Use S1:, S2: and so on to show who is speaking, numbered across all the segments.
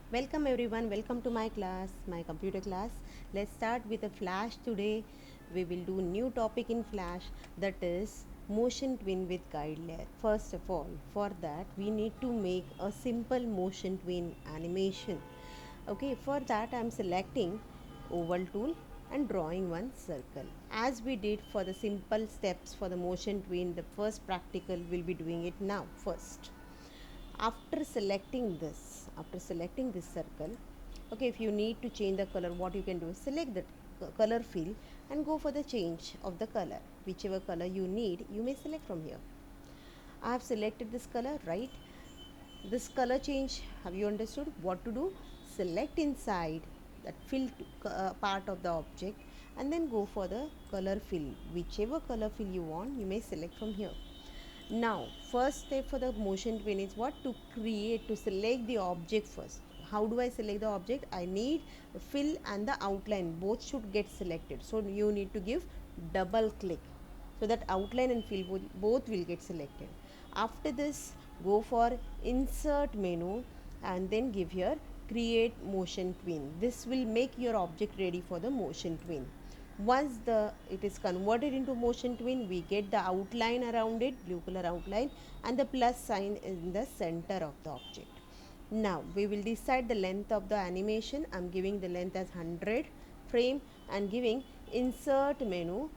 S1: Welcome everyone, welcome to my class, my computer class. Let's start with a flash today. We will do new topic in flash, that is motion twin with guide layer. First of all, for that we need to make a simple motion twin animation. Okay, for that I am selecting oval tool and drawing one circle. As we did for the simple steps for the motion twin, the first practical will be doing it now first. After selecting this circle, okay, if you need to change the color, what you can do is select the color field and go for the change of the color. Whichever color you need, you may select from here. I have selected this color, right? This color change, have you understood what to do? Select inside that fill part of the object and then go for the color fill. Whichever color fill you want, you may select from here. Now, first step for the motion twin is what? To select the object first. How do I select the object? I need the fill and the outline, both should get selected. So you need to give double click so that outline and fill both will get selected. After this, go for insert menu and then give here create motion twin. This will make your object ready for the motion twin. Once it is converted into motion twin, we get the outline around it, blue color outline, and the plus sign in the center of the object. Now we will decide the length of the animation. I'm giving the length as 100 frame and giving insert menu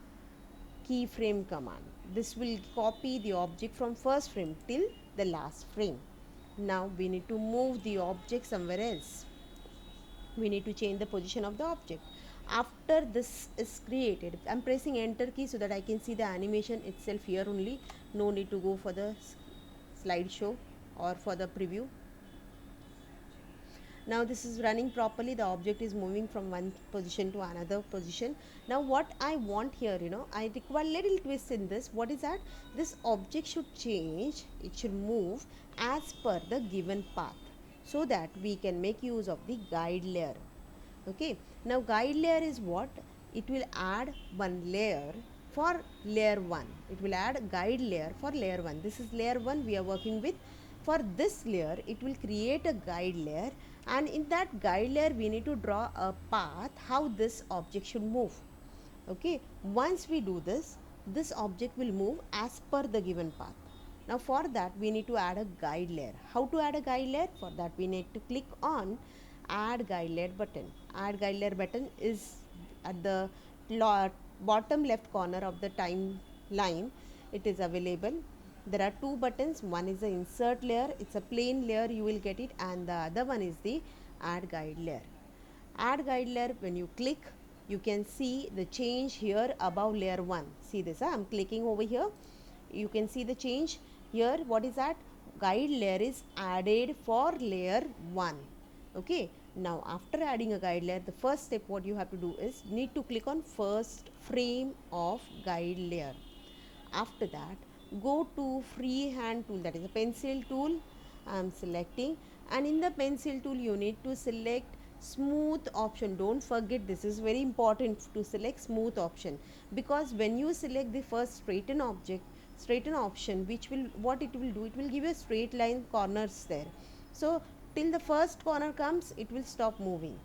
S1: keyframe command. This will copy the object from first frame till the last frame. Now we need to move the object somewhere else. We need to change the position of the object. After this is created, I'm pressing enter key so that I can see the animation itself here only. No need to go for the slideshow or for the preview. Now this is running properly, the object is moving from one position to another position. Now what I want here, I require little twist in this. What is that? This object should change, it should move as per the given path so that we can make use of the guide layer. Okay, now guide layer is what? It will add one layer for layer 1. It will add guide layer for layer 1. This is layer 1 we are working with. For this layer, it will create a guide layer, and in that guide layer we need to draw a path how this object should move. Okay, once we do this, this object will move as per the given path. Now for that we need to add a guide layer. How to add a guide layer? For that we need to click on add guide layer button. Add guide layer button is at the bottom left corner of the timeline. It is available. There are two buttons. One is the insert layer, it's a plain layer, you will get it, and the other one is the add guide layer. Add guide layer, when you click, you can see the change here above layer 1. See this, I'm clicking over here, you can see the change here. What is that? Guide layer is added for layer 1. Okay, now after adding a guide layer, the first step what you have to do is need to click on first frame of guide layer. After that, go to freehand tool, that is a pencil tool. I am selecting, and in the pencil tool you need to select smooth option. Don't forget, this is very important to select smooth option, because when you select the first straighten option, which will what it will do, it will give you a straight line corners there. So till the first corner comes, it will stop moving.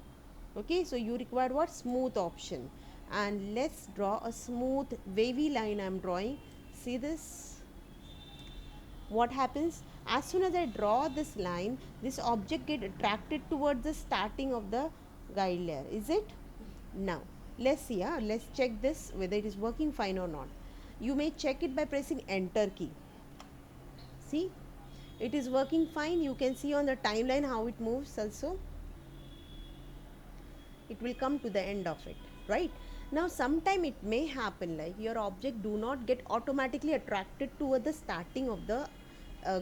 S1: Okay, so you require what? Smooth option. And let's draw a smooth wavy line. I am drawing. See this? What happens? As soon as I draw this line, this object get attracted towards the starting of the guide layer. Is it? Now let's see. Let's check this whether it is working fine or not. You may check it by pressing enter key. See, it is working fine. You can see on the timeline how it moves also. It will come to the end of it, right? Now sometime it may happen like your object do not get automatically attracted toward the starting of the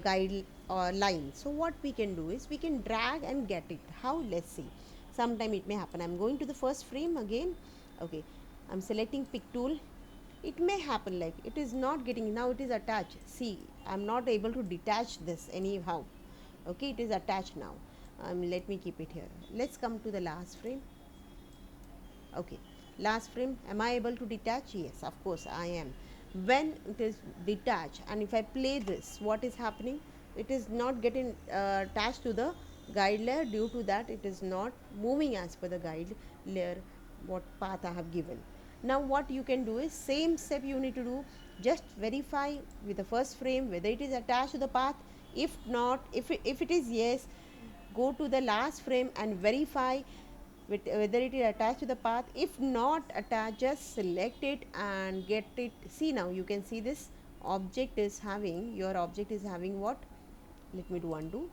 S1: guide or line. So what we can do is we can drag and get it. How? Let's see. Sometime it may happen. I'm going to the first frame again. Okay, I'm selecting pick tool. It may happen like it is not getting, now it is attached. See, I'm not able to detach this anyhow. Okay, it is attached now. Let me keep it here. Let's come to the last frame. Okay, last frame, am I able to detach? Yes, of course I am. When it is detached and if I play this, what is happening? It is not getting attached to the guide layer. Due to that, it is not moving as per the guide layer what path I have given. Now what you can do is, same step you need to do. Just verify with the first frame whether it is attached to the path. If not, if it is yes, go to the last frame and verify whether it is attached to the path. If not attached, just select it and get it. See, now you can see this object is having, your object is having what, let me do undo.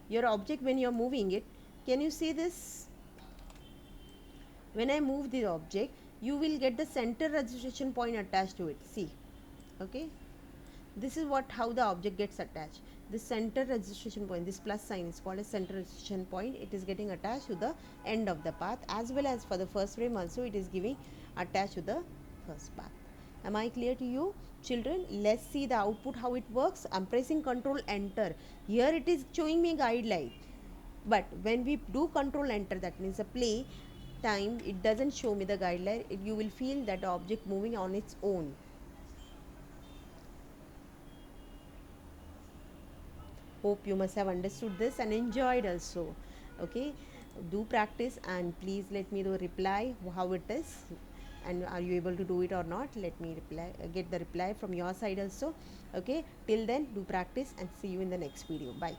S1: Your object, when you're moving it, can you see this? When I move the object, you will get the center registration point attached to it. See, okay, this is what, how the object gets attached. The center registration point, this plus sign is called a center registration point. It is getting attached to the end of the path, as well as for the first frame also it is giving attached to the first path. Am I clear to you, children? Let's see the output, how it works. I'm pressing control enter. Here it is showing me guideline, but when we do control enter, that means a play time, it doesn't show me the guideline. You will feel that the object moving on its own. Hope you must have understood this and enjoyed also. Okay, do practice and please let me know reply how it is, and are you able to do it or not. Let me reply, get the reply from your side also. Okay, till then, do practice and see you in the next video. Bye.